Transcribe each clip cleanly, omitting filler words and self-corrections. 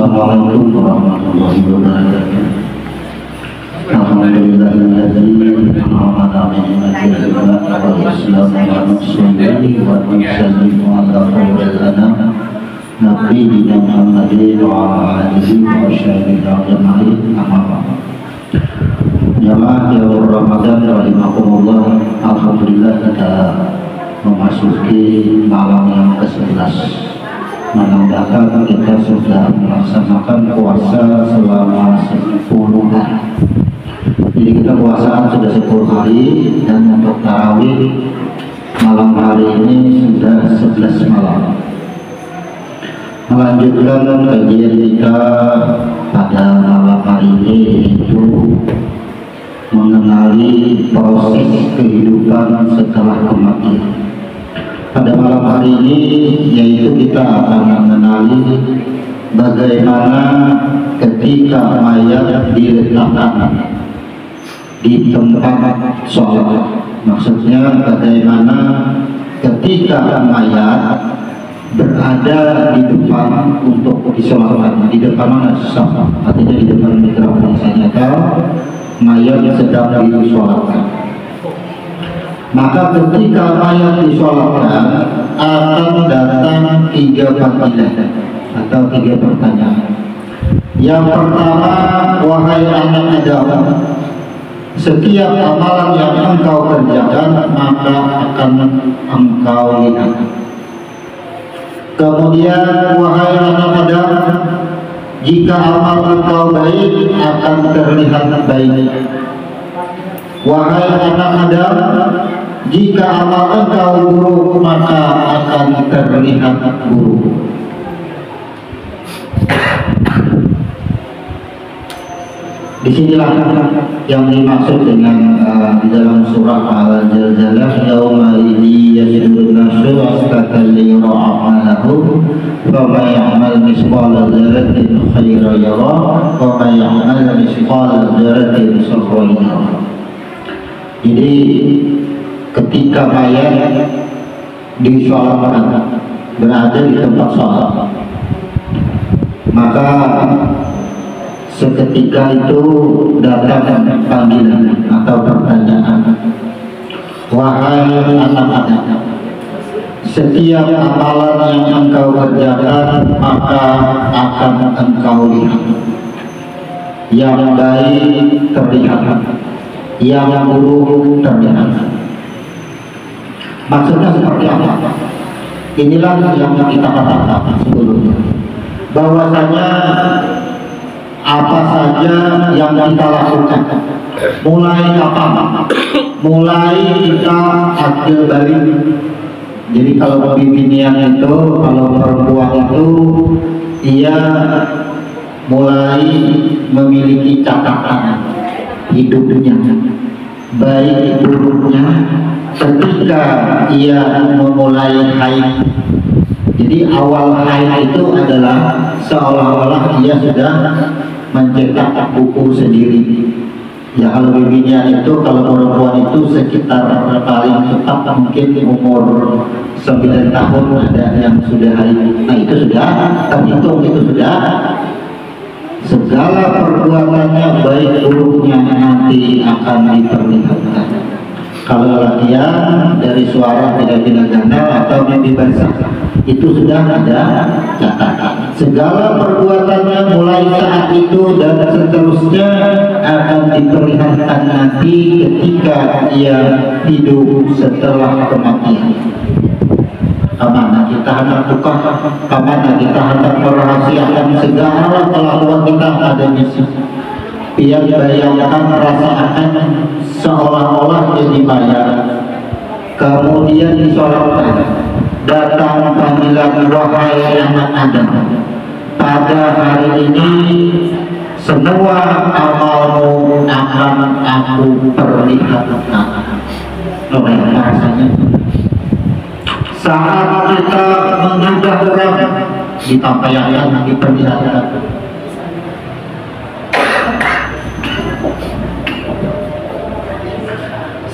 Assalamualaikum warahmatullahi wabarakatuh. Alhamdulillahilladzi an'ama 'alaina bil Islam wa nusalli wa nusallimu ala khairil anam nabiyina Muhammadin wa ala alihi wa sahbihi ajma'in. Amma ba'd. Jamaah yang Ramadan rahimakumullah, alhamdulillah kita memasuki malam yang ke-11. Menandakan kita sudah melaksanakan puasa selama 10 hari. Jadi kita puasaan sudah 10 hari, dan untuk tarawih malam hari ini sudah 11 malam. Melanjutkan kajian kita pada malam hari ini, yaitu mengenali proses kehidupan setelah kematian. Pada malam hari ini yaitu kita akan mengenali bagaimana ketika mayat diletakkan di tempat sholat. Maksudnya bagaimana ketika mayat berada di depan untuk disolatkan. Di depan mana? Artinya di depan mikrofon misalnya, atau mayat sedang disolatkan. Maka ketika mayat disolatkan akan datang 3 panggilan atau 3 pertanyaan. Yang pertama, wahai anak Adam, setiap amalan yang engkau kerjakan maka akan engkau lihat. Kemudian, wahai anak Adam, jika amal engkau baik akan terlihat baik. Wahai anak Adam, jika amal engkau buruk maka akan terlihat buruk. Disinilah yang dimaksud dengan di dalam surah Al-Zalzalah, yauma idzi yasdurun nasu asqatan li ra'amalahu wa may ya'mal misqala dzarratin khairan yara wa may ya'mal misqala dzarratin sharran yara. Jadi ketika mayat disolatkan berada di tempat sholat, maka seketika itu datang panggilan atau pertanyaan. Wahai anak Adam, setiap amalan yang engkau kerjakan maka akan engkau lihat. Yang baik terlihat, yang buruk terlihat. Maksudnya seperti apa? Inilah yang kita katakan sebelumnya, bahwasanya apa saja yang kita lakukan, mulai kapan? Mulai kita akil balik. Jadi kalau bibinian itu, kalau perempuan itu, ia mulai memiliki catatan hidupnya, baik buruknya ketika ia memulai haid. Jadi awal haid itu adalah seolah-olah ia sudah mencetak buku sendiri. Ya kalau bibinya itu, kalau perempuan itu sekitar paling cepat mungkin umur 9 tahun ada yang sudah haid. Nah itu sudah terhitung, itu sudah segala perbuatannya baik buruknya nanti akan diperlihatkan. Kalau latihan dari suara tidak ganda atau mimpi basah, itu sudah ada catatan. Segala perbuatannya mulai saat itu dan seterusnya akan diperlihatkan nanti ketika ia hidup setelah kematian. Kemana kita hendak buka, kemana kita hendak merahasiakan segala kelakuan kita ada misi. Biar bayangkan, rasakan seolah-olah jadi bayar. Kemudian disolatkan, datang panggilan, wahai anak Adam, pada hari ini semua amalmu akan aku perlihatkan. Bagaimana rasanya? Saat kita menggugah orang, ditampaykan, diperlihatkan.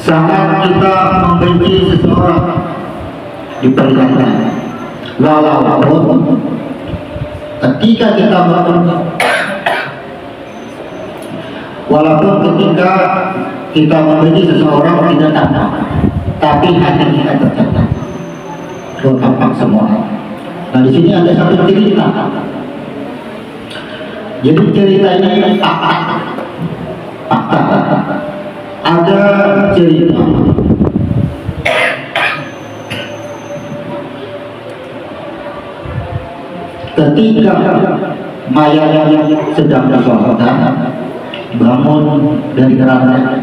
Saat kita membenci seseorang, diperlihatkan. Walaupun Ketika kita walaupun ketika kita memberi seseorang tidak tampak, tapi hati kita tercatat, tampak semua. Nah di sini ada satu cerita. Jadi cerita ini fakta. Ada cerita ketika mayat yang sedang disolatkan bangun dari keranda.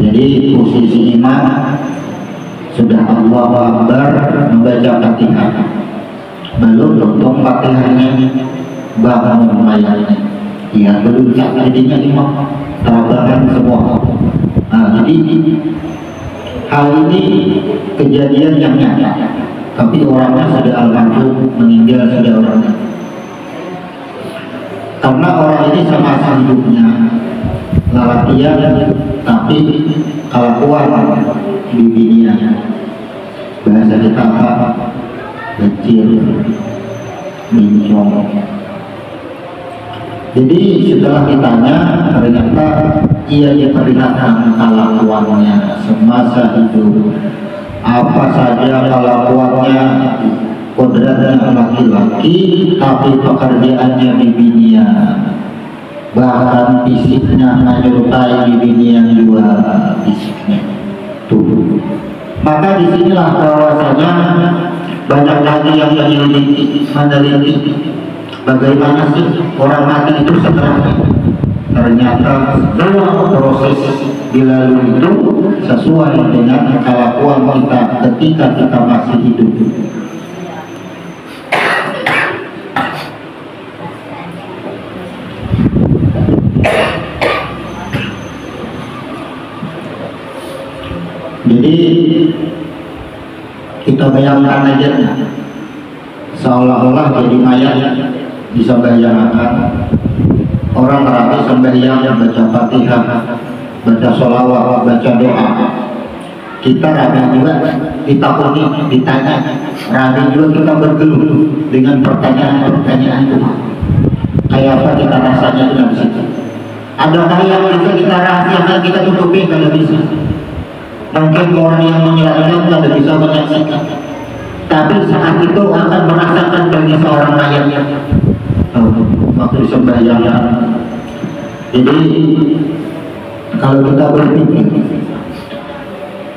Jadi posisi imam sudah Allahu Akbar membaca Fatihah, belum tutup Fatihahnya bangun mayatnya. Ya belum jadinya imam terabahan semua. Nah jadi hal ini kejadian yang nyata, tapi orangnya sudah almarhum, meninggal sudah orangnya. Karena orang ini semasa hidupnya latihan, tapi kelakuan bibinya bahasa kita apa? Kecil, mincong. Jadi setelah ditanya, ternyata ia diperingatkan kelakuannya semasa hidup. Apa saja kelakuannya, kodratnya laki-laki, tapi pekerjaannya bibinya, bahkan fisiknya menyerupai bibinya juga fisiknya. Tuh. Maka disinilah bahwasanya banyak lagi yang meneliti bagaimana sih orang mati itu sebenarnya. Ternyata semua proses dilalui itu sesuai dengan kelakuan kita ketika kita masih hidup. Jadi kita bayangkan aja, seolah-olah jadi mayat. Bisa bayangkan orang rapi sembahyang, baca Fatihah, baca sholawat, baca doa. Kita rapi juga, ditakuni, ditanya, rapi juga kita bergelut dengan pertanyaan-pertanyaan itu. Kayak apa kita rasanya itu di situ? Adakah yang bisa kita rahasiakan, kita tutupi? Kalau bisa, mungkin orang yang menyaksikan tidak bisa menyaksikan, tapi saat itu akan merasakan bagi seorang mayat waktu sembahyang. Jadi kalau kita berpikir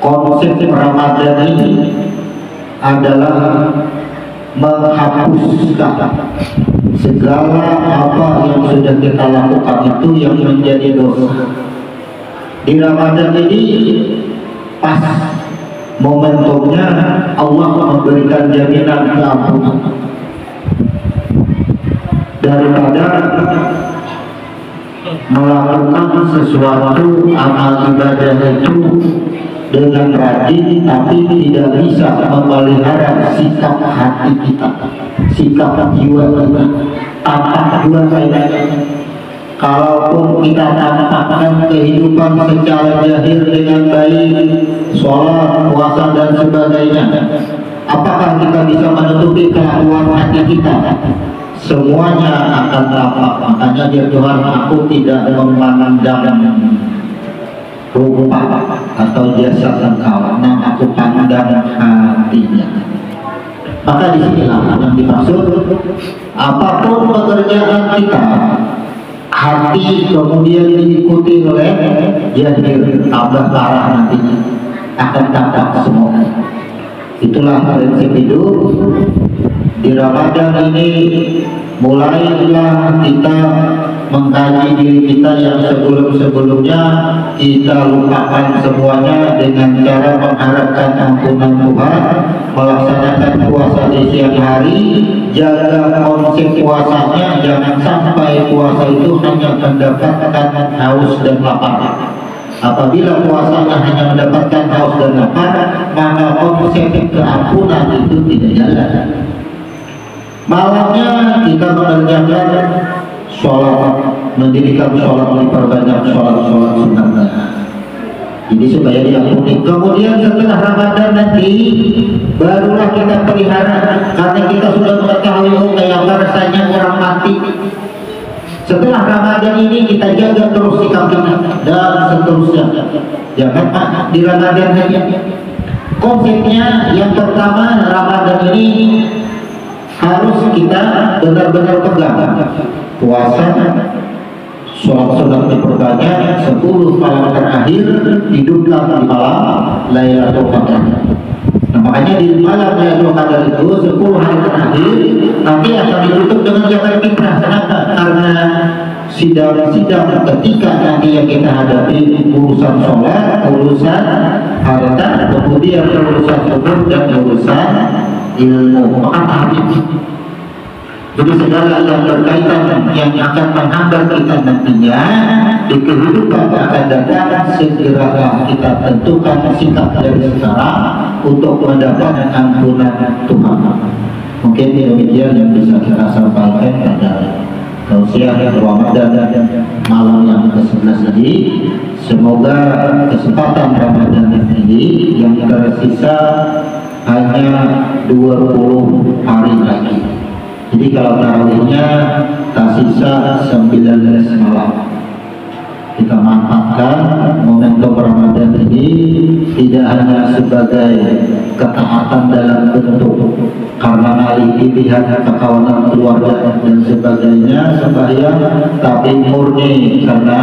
konsep Ramadan ini adalah menghapuskan segala apa yang sudah kita lakukan itu yang menjadi dosa. Di Ramadan ini pas momentumnya Allah memberikan jaminan keampunan daripada melakukan sesuatu amal ibadah itu dengan rajin tapi tidak bisa memelihara sikap hati kita, sikap jiwa kita, tampak jiwa kita. Kalaupun kita tampakkan kehidupan secara zahir dengan baik, sholat, puasa dan sebagainya, apakah kita bisa menutupi kelakuan hati kita? Semuanya akan tampak. Makanya dia Tuhan, aku tidak memandang rupa atau jasa engkau, nah aku pandang hatinya. Maka disinilah yang dimaksud, apapun pekerjaan kita, hati kemudian diikuti oleh zahir, tambah parah nantinya akan tampak semua. Itulah prinsip hidup. Di Ramadan ini mulailah kita mengkaji diri kita yang sebelum-sebelumnya kita lupakan semuanya dengan cara mengharapkan ampunan Tuhan, melaksanakan puasa di siang hari, jaga konsep puasanya, jangan sampai puasa itu hanya mendapatkan haus dan lapar. Apabila puasanya hanya mendapatkan haus dan lapar, maka konsep keampunan itu tidak jalan. Malamnya kita mengerjakan sholat, mendirikan sholat, memperbanyak sholat sunnah. Jadi supaya diampuni. Kemudian setelah Ramadan nanti barulah kita pelihara, karena kita sudah mengetahui kayak apa rasanya orang mati. Setelah Ramadan ini kita jaga terus sikap kita dan seterusnya. Jangan di Ramadan saja. Konsepnya yang pertama, Ramadan ini harus kita benar-benar pegang. Puasa, sholat sunat diperbanyak, 10 malam terakhir hiduplah di malam Lailatul Qadar. Nah, makanya di malam Lailatul Qadar itu 10 hari terakhir nanti akan ditutup dengan zakat fitrah. Kenapa? Karena sidang-sidang ketika nanti yang kita hadapi urusan sholat, urusan harta, kemudian urusan umur dan urusan ilmu. Maka jadi segala yang berkaitan yang akan menghambat kita nantinya di kehidupan yang akan datang, segeralah kita tentukan sikap dari sekarang untuk mendapatkan ampunan Tuhan. Mungkin demikian yang bisa kita sampaikan pada tausiah Ramadan malam yang ke-11 ini. Semoga kesempatan Ramadan ini yang tersisa hanya 20 hari lagi. Jadi kalau tarawihnya tersisa 19 malam. Kita manfaatkan momentum Ramadan ini tidak hanya sebagai ketaatan dalam bentuk karena alih pilihan kekawanan keluarga dan sebagainya sembahyang, tapi murni karena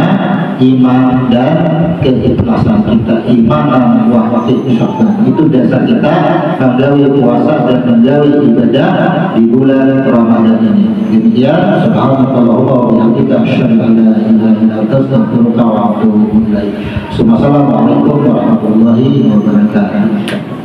iman dan keikhlasan kita, iman wa ihtisaban. Itu dasar kita menggawi puasa dan menggawi ibadah di bulan Ramadan ini. Demikian, subhanallah wa bihamdika asyhadu an la ilaha illa anta astaghfiruka wa atubu ilaik. Assalamualaikum warahmatullahi wabarakatuh.